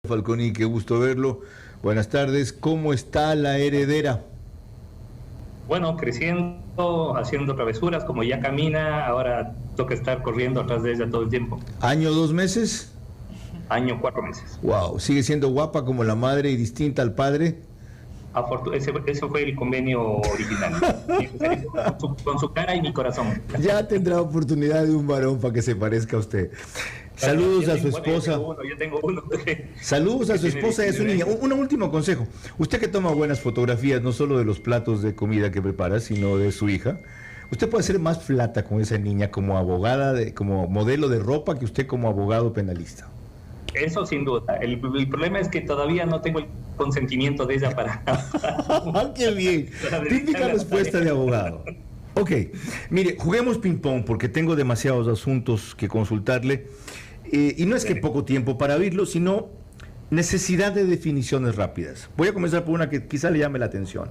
Falconi, qué gusto verlo. Buenas tardes. ¿Cómo está la heredera? Bueno, creciendo, haciendo travesuras, como ya camina, ahora toca estar corriendo atrás de ella todo el tiempo. ¿Año, 2 meses? Año, 4 meses. Wow, ¿sigue siendo guapa como la madre y distinta al padre? Ese fue el convenio original. Con su cara y mi corazón. Ya tendrá oportunidad de un varón para que se parezca a usted. Saludos a su esposa. Yo tengo uno. Saludos a su esposa y a su niña. Un último consejo. Usted que toma buenas fotografías, no solo de los platos de comida que prepara, sino de su hija. Usted puede ser más flata con esa niña como abogada, como modelo de ropa, que usted como abogado penalista. Eso sin duda. El problema es que todavía no tengo el consentimiento de ella para... ¡Qué bien! Típica respuesta de abogado. Ok, mire, juguemos ping-pong porque tengo demasiados asuntos que consultarle. Y no es que poco tiempo para oírlo, sino necesidad de definiciones rápidas. Voy a comenzar por una que quizá le llame la atención.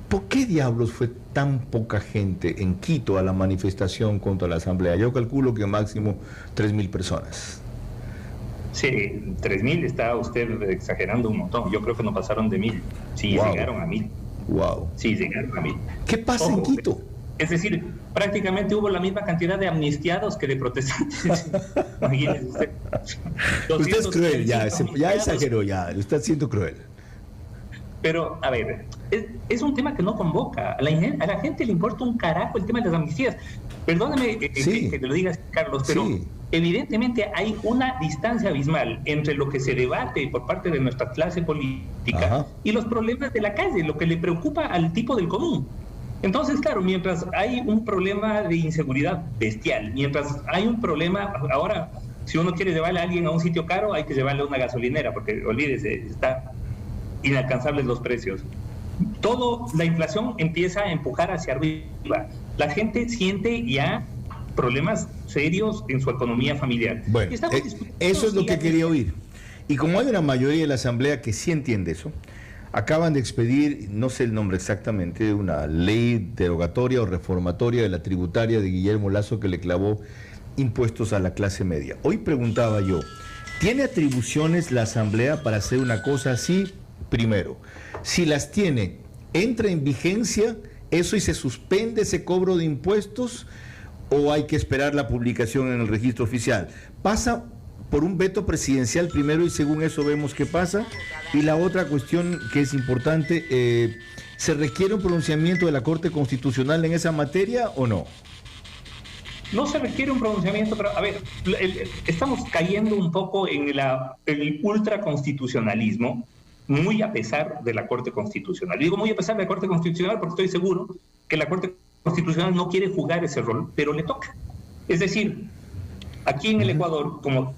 ¿Por qué diablos fue tan poca gente en Quito a la manifestación contra la Asamblea? Yo calculo que máximo 3.000 personas. Sí, 3.000 está usted exagerando un montón. Yo creo que no pasaron de 1.000. Sí, wow. Llegaron a 1.000. Wow. Sí, llegaron a 1.000. ¿Qué pasa en Quito? Es decir, prácticamente hubo la misma cantidad de amnistiados que de protestantes. Imagínese usted. Usted es cruel, ya exageró, ya, lo está siendo cruel. Pero, a ver, es un tema que no convoca. A la gente le importa un carajo el tema de las amnistías. Perdóneme que te lo digas, Carlos, pero evidentemente hay una distancia abismal entre lo que se debate por parte de nuestra clase política y los problemas de la calle, lo que le preocupa al tipo del común. Entonces, claro, mientras hay un problema de inseguridad bestial, mientras hay un problema, ahora, si uno quiere llevarle a alguien a un sitio caro, hay que llevarle a una gasolinera, porque olvídese, está inalcanzables los precios. La inflación empieza a empujar hacia arriba. La gente siente ya problemas serios en su economía familiar. Bueno, eso es lo que quería oír. Y como hay una mayoría de la Asamblea que sí entiende eso, acaban de expedir, no sé el nombre exactamente, una ley derogatoria o reformatoria de la tributaria de Guillermo Lasso que le clavó impuestos a la clase media. Hoy preguntaba yo, ¿tiene atribuciones la Asamblea para hacer una cosa así? Primero, si las tiene, ¿entra en vigencia eso y se suspende ese cobro de impuestos o hay que esperar la publicación en el registro oficial? ¿Pasa por un veto presidencial primero y según eso vemos qué pasa? Y la otra cuestión que es importante, ¿se requiere un pronunciamiento de la Corte Constitucional en esa materia o no? No se requiere un pronunciamiento, pero a ver, estamos cayendo un poco en el ultraconstitucionalismo, muy a pesar de la Corte Constitucional. Digo muy a pesar de la Corte Constitucional porque estoy seguro que la Corte Constitucional no quiere jugar ese rol, pero le toca. Es decir, aquí en el Ecuador, como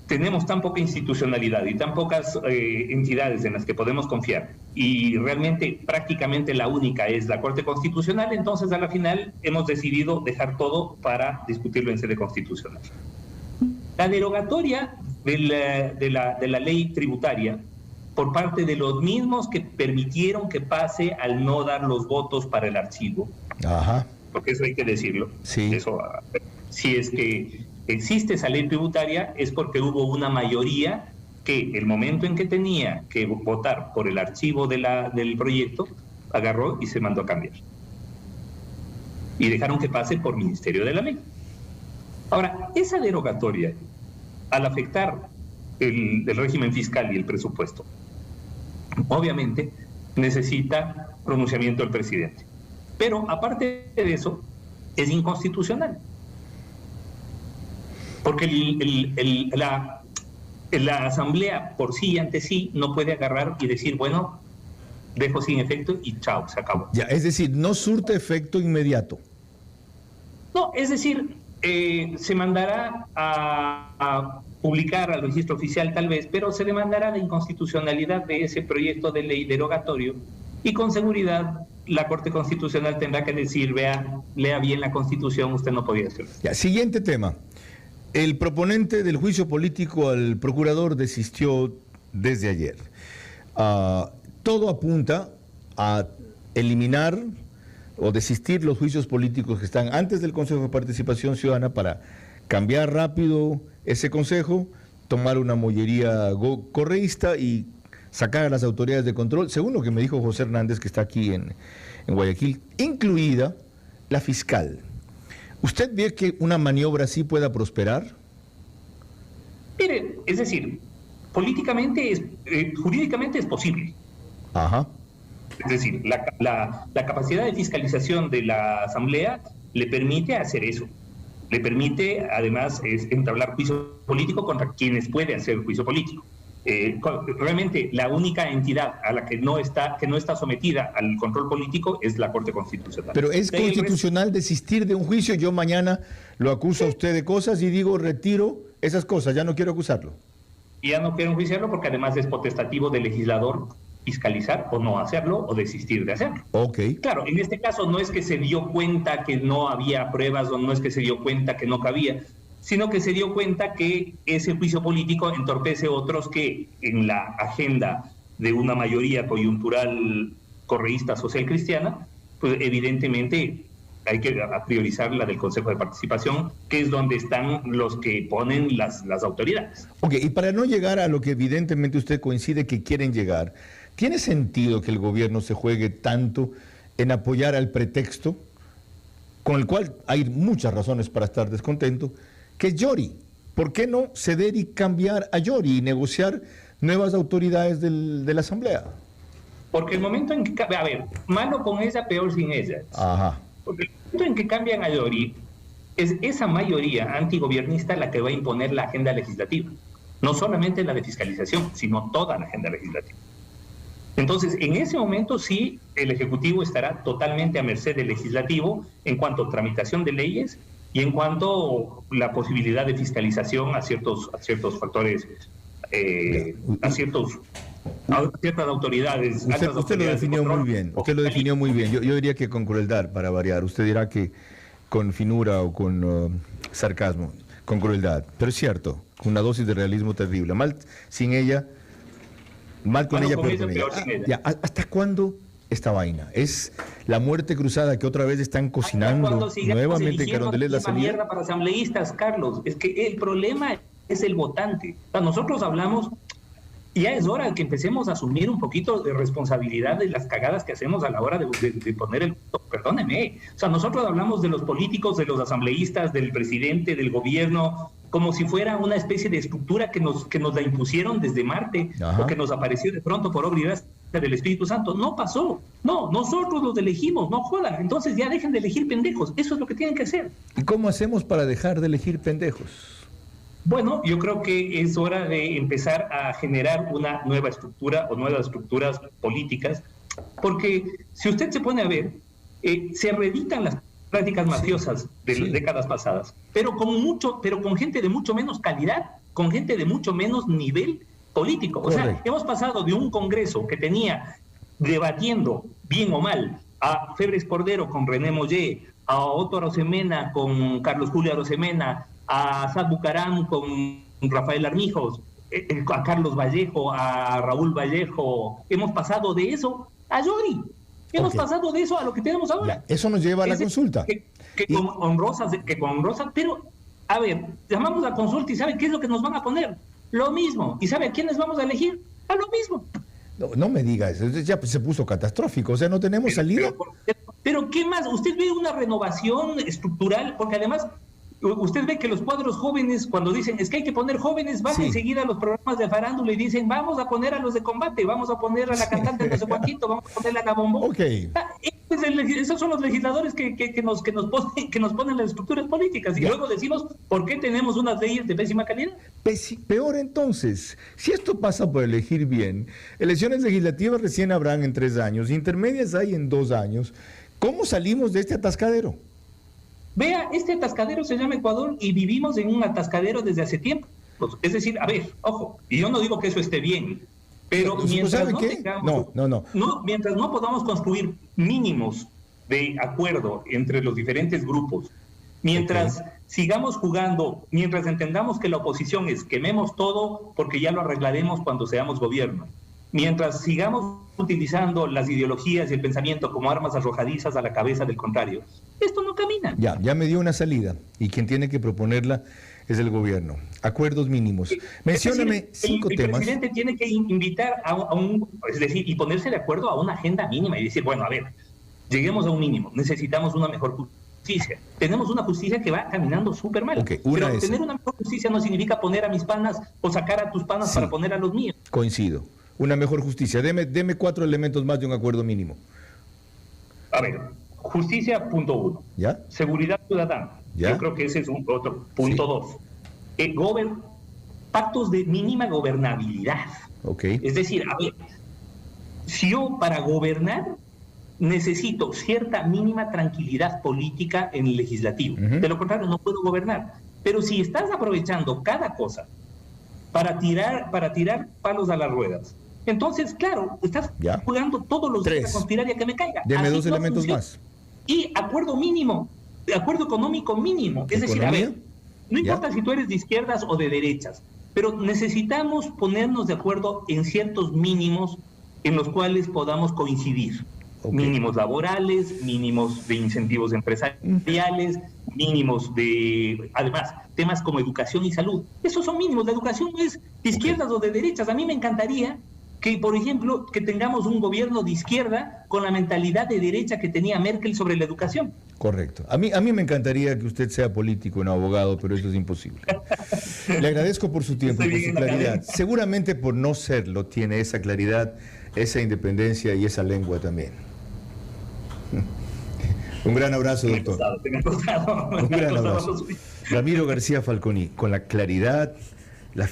tenemos tan poca institucionalidad y tan pocas entidades en las que podemos confiar, y realmente prácticamente la única es la Corte Constitucional, entonces a la final hemos decidido dejar todo para discutirlo en sede constitucional. La derogatoria de la ley tributaria por parte de los mismos que permitieron que pase al no dar los votos para el archivo, porque eso hay que decirlo, eso, si es que existe esa ley tributaria es porque hubo una mayoría que el momento en que tenía que votar por el archivo del proyecto, agarró y se mandó a cambiar. Y dejaron que pase por Ministerio de la Ley. Ahora, esa derogatoria, al afectar el régimen fiscal y el presupuesto, obviamente necesita pronunciamiento del presidente. Pero aparte de eso, es inconstitucional. Porque la Asamblea por sí y ante sí no puede agarrar y decir, bueno, dejo sin efecto y chao, se acabó. Ya, es decir, no surte efecto inmediato. No, es decir, se mandará a publicar al registro oficial tal vez, pero se demandará la inconstitucionalidad de ese proyecto de ley derogatorio y con seguridad la Corte Constitucional tendrá que decir, lea bien la Constitución, usted no podía hacerlo. Ya, siguiente tema. El proponente del juicio político al procurador desistió desde ayer. Todo apunta a eliminar o desistir los juicios políticos que están antes del Consejo de Participación Ciudadana para cambiar rápido ese consejo tomar una mollería correísta y sacar a las autoridades de control, según lo que me dijo José Hernández, que está aquí en Guayaquil, incluida la fiscal. ¿Usted ve que una maniobra así pueda prosperar? Mire, es decir, políticamente, jurídicamente es posible. Ajá. Es decir, la capacidad de fiscalización de la Asamblea le permite hacer eso. Le permite, además, entablar juicio político contra quienes puede hacer juicio político. Realmente la única entidad a la que no está sometida al control político es la Corte Constitucional. Pero es constitucional desistir de un juicio. Yo mañana lo acuso a usted de cosas y digo, retiro esas cosas, ya no quiero acusarlo. Ya no quiero enjuiciarlo porque además es potestativo del legislador fiscalizar o no hacerlo o desistir de hacerlo. Ok. Claro, en este caso no es que se dio cuenta que no había pruebas o no es que se dio cuenta que no cabía, sino que se dio cuenta que ese juicio político entorpece otros que en la agenda de una mayoría coyuntural correísta social cristiana, pues evidentemente hay que priorizar la del Consejo de Participación, que es donde están los que ponen las autoridades. Ok, y para no llegar a lo que evidentemente usted coincide que quieren llegar, ¿tiene sentido que el gobierno se juegue tanto en apoyar al pretexto, con el cual hay muchas razones para estar descontento, que es Yori? ¿Por qué no ceder y cambiar a Yori y negociar nuevas autoridades de la Asamblea? Porque el momento en que... A ver, malo con ella, peor sin ella. Ajá. Porque el momento en que cambian a Yori, es esa mayoría antigobiernista la que va a imponer la agenda legislativa. No solamente la de fiscalización, sino toda la agenda legislativa. Entonces, en ese momento sí, el Ejecutivo estará totalmente a merced del Legislativo en cuanto a tramitación de leyes y en cuanto a la posibilidad de fiscalización a ciertos factores, a ciertas autoridades. Usted lo definió muy bien. Usted lo definió muy bien. Yo diría que con crueldad, para variar. Usted dirá que con finura o con sarcasmo, con crueldad. Pero es cierto, con una dosis de realismo terrible. Mal sin ella, mal con ella, peor con ella. Ya, ¿hasta cuándo esta vaina? ¿Es la muerte cruzada que otra vez están cocinando nuevamente en Carondelet la salida? Mierda para asambleístas, Carlos. Es que el problema es el votante. O sea, nosotros hablamos, ya es hora de que empecemos a asumir un poquito de responsabilidad de las cagadas que hacemos a la hora de poner el voto. Perdóneme. O sea, nosotros hablamos de los políticos, de los asambleístas, del presidente, del gobierno, como si fuera una especie de estructura que nos la impusieron desde Marte. Ajá. O que nos apareció de pronto por obra y gracia del Espíritu Santo. No pasó. No, nosotros los elegimos, no jodan. Entonces ya dejen de elegir pendejos. Eso es lo que tienen que hacer. ¿Y cómo hacemos para dejar de elegir pendejos? Bueno, yo creo que es hora de empezar a generar una nueva estructura o nuevas estructuras políticas, porque si usted se pone a ver, se reeditan las prácticas mafiosas de décadas pasadas, pero con gente de mucho menos calidad, con gente de mucho menos nivel político. O sea, hemos pasado de un Congreso que tenía debatiendo, bien o mal, a Febres Cordero con René Mollé, a Otto Arosemena con Carlos Julio Arosemena, a Sad Bucaram con Rafael Armijos, a Carlos Vallejo, a Raúl Vallejo. Hemos pasado de eso a Yori. Hemos pasado de eso a lo que tenemos ahora. Ya, eso nos lleva a la consulta. Con honrosas, pero, a ver, llamamos a consulta y ¿sabe qué es lo que nos van a poner? Lo mismo. ¿Y sabe a quiénes vamos a elegir? A lo mismo. No me diga eso, ya se puso catastrófico, o sea, no tenemos salida. Pero ¿qué más? ¿Usted ve una renovación estructural? Porque además, usted ve que los cuadros jóvenes, cuando dicen es que hay que poner jóvenes, van enseguida a los programas de farándula y dicen vamos a poner a los de combate, vamos a poner a la cantante no sé cuántito, vamos a poner a la bombón. Okay. Esos son los legisladores que nos ponen las estructuras políticas y luego decimos ¿por qué tenemos unas leyes de pésima calidad? Peor entonces, si esto pasa por elegir bien, elecciones legislativas recién habrán en 3 años, intermedias hay en 2 años, ¿cómo salimos de este atascadero? Vea, este atascadero se llama Ecuador y vivimos en un atascadero desde hace tiempo. Es decir, a ver, ojo, y yo no digo que eso esté bien, pero mientras mientras no podamos construir mínimos de acuerdo entre los diferentes grupos, mientras sigamos jugando, mientras entendamos que la oposición es quememos todo porque ya lo arreglaremos cuando seamos gobierno, mientras sigamos utilizando las ideologías y el pensamiento como armas arrojadizas a la cabeza del contrario, esto no camina. Ya me dio una salida y quien tiene que proponerla es el gobierno. Acuerdos mínimos. Mencióname 5 el temas. El presidente tiene que invitar es decir, y ponerse de acuerdo a una agenda mínima y decir, bueno, a ver, lleguemos a un mínimo, necesitamos una mejor justicia. Tenemos una justicia que va caminando súper mal. Okay, pero tener una mejor justicia no significa poner a mis panas o sacar a tus panas para poner a los míos. Coincido. Una mejor justicia. Deme 4 elementos más de un acuerdo mínimo. A ver, justicia, punto 1. ¿Ya? Seguridad ciudadana. ¿Ya? Yo creo que ese es un otro. Punto 2. Pactos de mínima gobernabilidad. Okay. Es decir, a ver, si yo para gobernar necesito cierta mínima tranquilidad política en el legislativo. De lo contrario, no puedo gobernar. Pero si estás aprovechando cada cosa para tirar palos a las ruedas, entonces, claro, estás jugando todos los días a conspirar y a que me caiga. Deme 2 elementos más. Y acuerdo mínimo, acuerdo económico mínimo. Es decir, a ver, no importa si tú eres de izquierdas o de derechas, pero necesitamos ponernos de acuerdo en ciertos mínimos en los cuales podamos coincidir. Mínimos laborales, mínimos de incentivos empresariales, mínimos de, además, temas como educación y salud. Esos son mínimos. La educación no es de izquierdas o de derechas. A mí me encantaría que, por ejemplo, que tengamos un gobierno de izquierda con la mentalidad de derecha que tenía Merkel sobre la educación. Correcto. A mí me encantaría que usted sea político, no abogado, pero eso es imposible. Le agradezco por su tiempo, por su claridad. Seguramente por no serlo tiene esa claridad, esa independencia y esa lengua también. Un gran abrazo, doctor. Un gran abrazo. Ramiro García Falconi, con la claridad, la